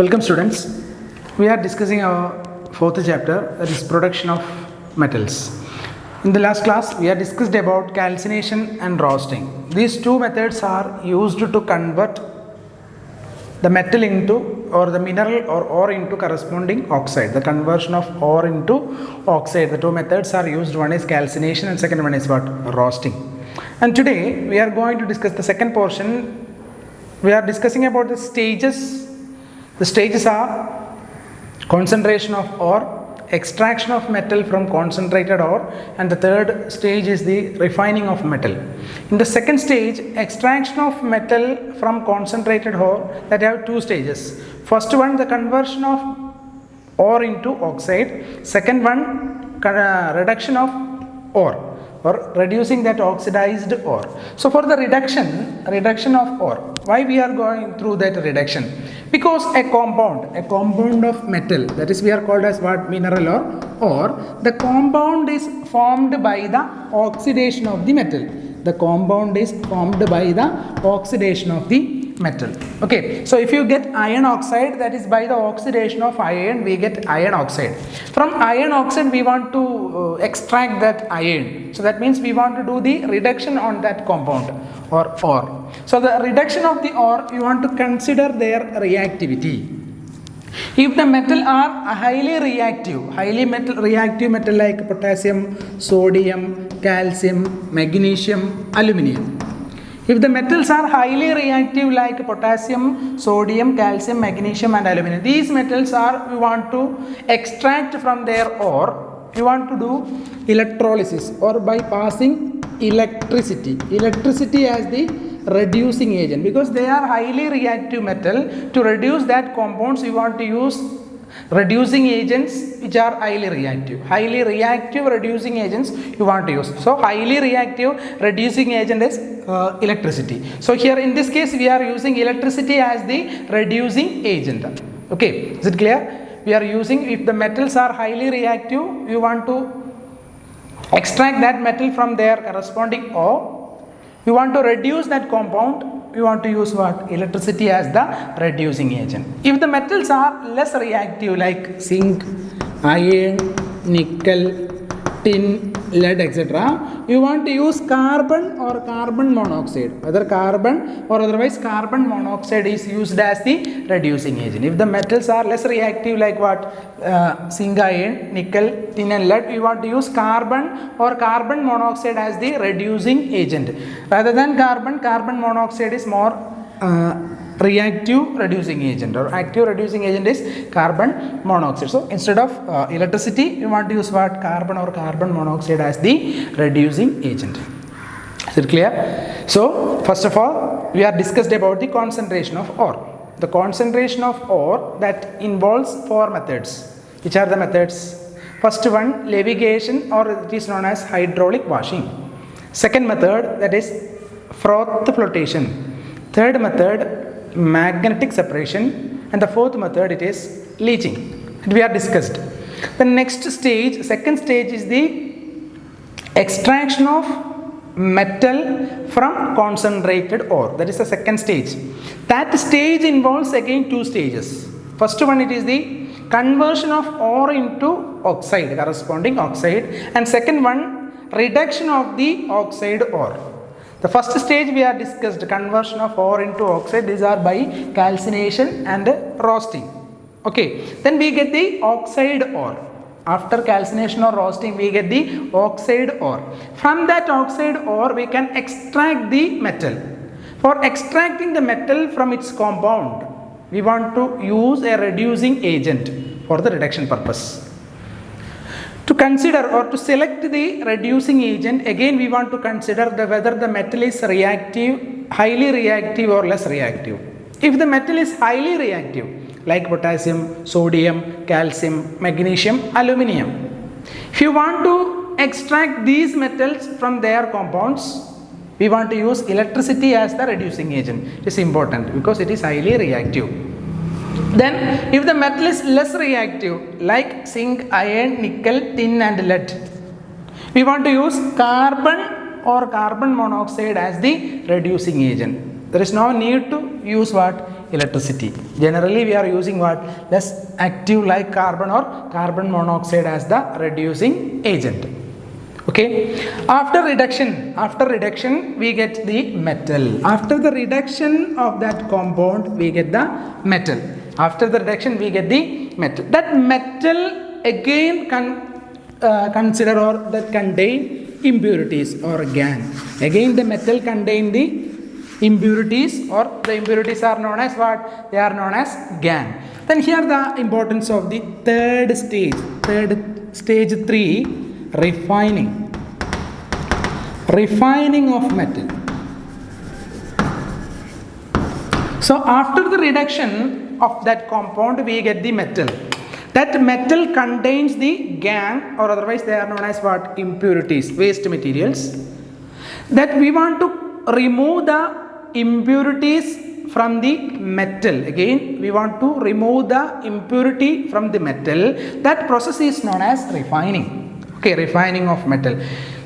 Welcome students. We are discussing our fourth chapter, that is production of metals. In the last class we have discussed about calcination and roasting. These two methods are used to convert the metal into or the mineral or ore into corresponding oxide. The conversion of ore into oxide. The two methods are used. One is calcination and second one is what? Roasting. And today we are going to discuss the second portion. We are discussing about the stages. The stages are concentration of ore, extraction of metal from concentrated ore, and the third stage is the refining of metal. In the second stage, extraction of metal from concentrated ore, that have two stages. First one, the conversion of ore into oxide. Second one, reduction of ore or reducing that oxidized ore. So for the reduction of ore, why we are going through that reduction? Because a compound of metal, that is we are called as what? Mineral or ore. The compound is formed by the oxidation of the metal. The compound is formed by the oxidation of the metal. Okay, so if you get iron oxide, that is by the oxidation of iron we get iron oxide. From iron oxide we want to extract that iron. So that means we want to do the reduction on that compound or ore. So the reduction of the ore, you want to consider their reactivity. If the metal are highly reactive metal like potassium, sodium, calcium, magnesium, aluminium. If the metals are highly reactive like potassium, sodium, calcium, magnesium and aluminum, these metals are, we want to extract from their ore, we want to do electrolysis or by passing electricity as the reducing agent, because they are highly reactive metal. To reduce that compounds, you want to use reducing agents which are highly reactive reducing agents you want to use. So highly reactive reducing agent is electricity. So here in this case we are using electricity as the reducing agent. Okay, is it clear? We are using, if the metals are highly reactive, you want to extract that metal from their corresponding ore. You want to reduce that compound, you want to use what? Electricity as the reducing agent. If the metals are less reactive like zinc, iron, nickel, tin, lead, etc., you want to use carbon or carbon monoxide. Whether carbon or otherwise carbon monoxide is used as the reducing agent. If the metals are less reactive like what? Zinc, iron, nickel, tin and lead, you want to use carbon or carbon monoxide as the reducing agent. Rather than carbon monoxide is more reactive reducing agent, or active reducing agent is carbon monoxide. So instead of electricity, you want to use what? Carbon or carbon monoxide as the reducing agent. Is it clear? So first of all, we are discussed about the concentration of ore. The concentration of ore, that involves four methods. Which are the methods? First one, levitation, or it is known as hydraulic washing. Second method, that is froth flotation. Third method, magnetic separation, and the fourth method, it is leaching. We are discussed. The next stage, second stage, is the extraction of metal from concentrated ore. That is the second stage. That stage involves again two stages. First one, it is the conversion of ore into oxide, corresponding oxide, and second one, reduction of the oxide ore. The first stage we are discussed, conversion of ore into oxide. These are by calcination and roasting. Okay, then we get the oxide ore. After calcination or roasting, we get the oxide ore. From that oxide ore, we can extract the metal. For extracting the metal from its compound, we want to use a reducing agent for the reduction purpose. To consider or to select the reducing agent, again we want to consider whether the metal is reactive, highly reactive or less reactive. If the metal is highly reactive, like potassium, sodium, calcium, magnesium, aluminium, if you want to extract these metals from their compounds, we want to use electricity as the reducing agent. It is important because it is highly reactive. Then if the metal is less reactive like zinc, iron, nickel, tin and lead, we want to use carbon or carbon monoxide as the reducing agent. There is no need to use what? electricity. Generally we are using what? Less active like carbon or carbon monoxide as the reducing agent. Okay, after reduction we get the metal. After the reduction of that compound we get the metal. After the reduction we get the metal. That metal again consider or that contain impurities or GAN. Again the metal contain the impurities, or the impurities are known as what? They are known as GAN. Then here the importance of the third stage 3, refining of metal. So after the reduction of that compound we get the metal. That metal contains the GAN, or otherwise they are known as what? Impurities, waste materials. That we want to remove the impurities from the metal. Again we want to remove the impurity from the metal. That process is known as refining. Okay, refining of metal.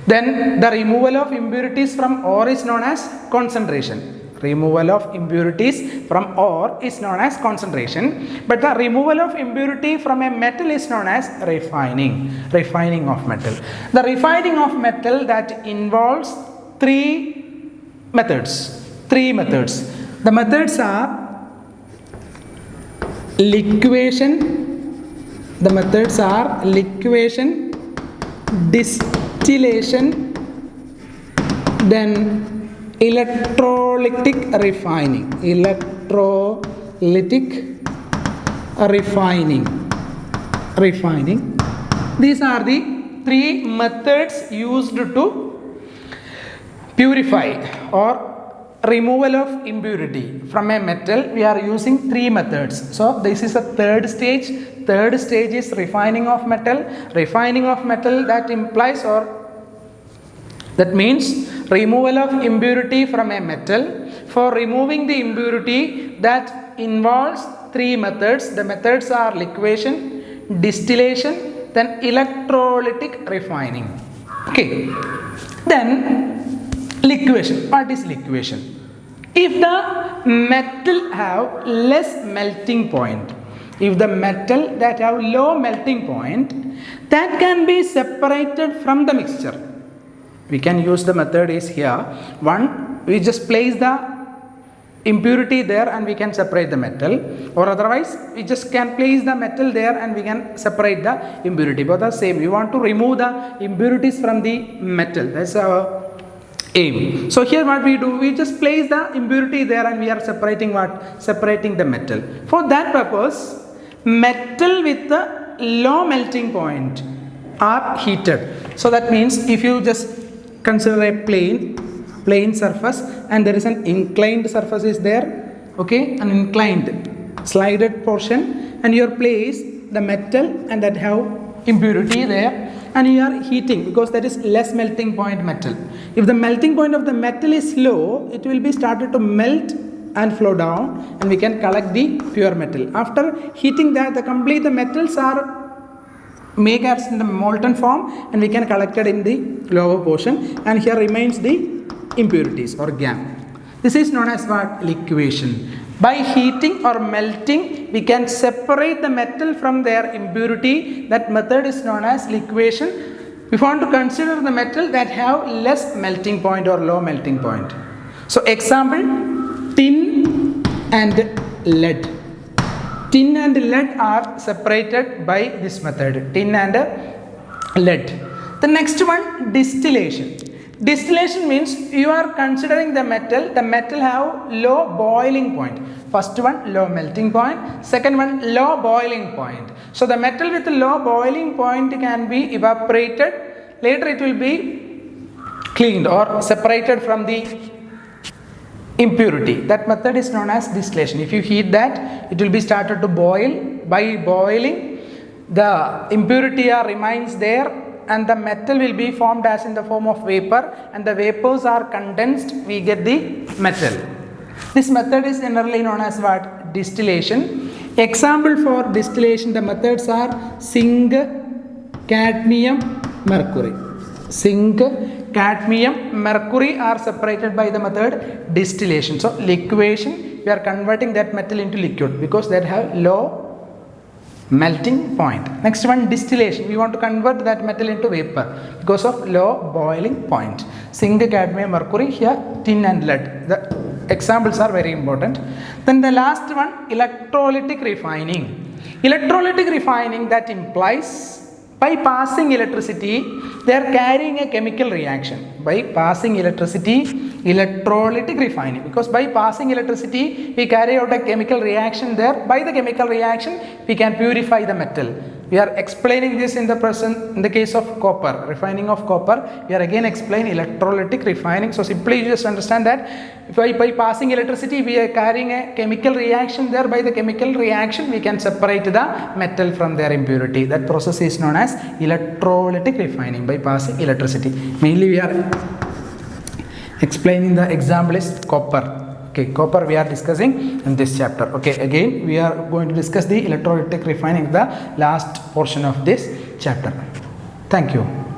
Then the removal of impurities from ore is known as concentration. Removal of impurities from ore is known as concentration, but the removal of impurity from a metal is known as refining of metal. The refining of metal that involves three methods. The methods are liquefaction, distillation, then electrolytic refining. These are the three methods used to purify or removal of impurity from a metal. We are using three methods. So this is a third stage. Third stage is refining of metal. Refining of metal that implies, or that means, removal of impurity from a metal. For removing the impurity that involves three methods. The methods are liquefaction, distillation, then electrolytic refining. Okay. Then liquefaction. What is liquefaction? If the metal have less melting point, if the metal that have low melting point, that can be separated from the mixture. We can use the method is here. One, we just place the impurity there and we can separate the metal, or otherwise we just can place the metal there and we can separate the impurity. Both are same. We want to remove the impurities from the metal. That's our aim. So here what we do, we just place the impurity there and we are separating what? Separating the metal. For that purpose, metal with the low melting point are heated. So that means if you just consider a plane surface and there is an inclined surface is there, okay, an inclined slided portion, and you place the metal and that have impurity there, and you are heating because that is less melting point metal. If the melting point of the metal is low, it will be started to melt and flow down and we can collect the pure metal. After heating that, the metals are make as in the molten form and we can collect it in the lower portion, and here remains the impurities or GAN. This is known as what? Liquefaction. By heating or melting, we can separate the metal from their impurity. That method is known as liquefaction. We want to consider the metal that have less melting point or low melting point. So example, tin and lead. Tin and lead are separated by this method. Tin and lead. The next one, distillation. Distillation means you are considering the metal have low boiling point. First one, low melting point. Second one, low boiling point. So the metal with low boiling point can be evaporated. Later it will be cleaned or separated from the impurity. That method is known as distillation. If you heat that, it will be started to boil. By boiling, the impurity remains there and the metal will be formed as in the form of vapor, and the vapors are condensed, we get the metal. This method is generally known as what? Distillation. Example for distillation, the methods are zinc, cadmium, mercury. Zinc, cadmium, mercury are separated by the method distillation. So liquefaction, we are converting that metal into liquid because they have low melting point. Next one, distillation. We want to convert that metal into vapor because of low boiling point. Zinc, cadmium, mercury, here tin and lead. The examples are very important. Then the last one, electrolytic refining. Electrolytic refining, that implies by passing electricity, they are carrying a chemical reaction. By passing electricity, electrolytic refining, because by passing electricity we carry out a chemical reaction there. By the chemical reaction we can purify the metal. We are explaining this in the present in the case of copper, refining of copper. We are again explaining electrolytic refining. So simply you just understand that if by passing electricity we are carrying a chemical reaction there. By the chemical reaction we can separate the metal from their impurity. That process is known as electrolytic refining by passing electricity. Mainly we are explaining the example is copper. Okay, copper we are discussing in this chapter. Okay, again we are going to discuss the electrolytic refining, the last portion of this chapter. Thank you.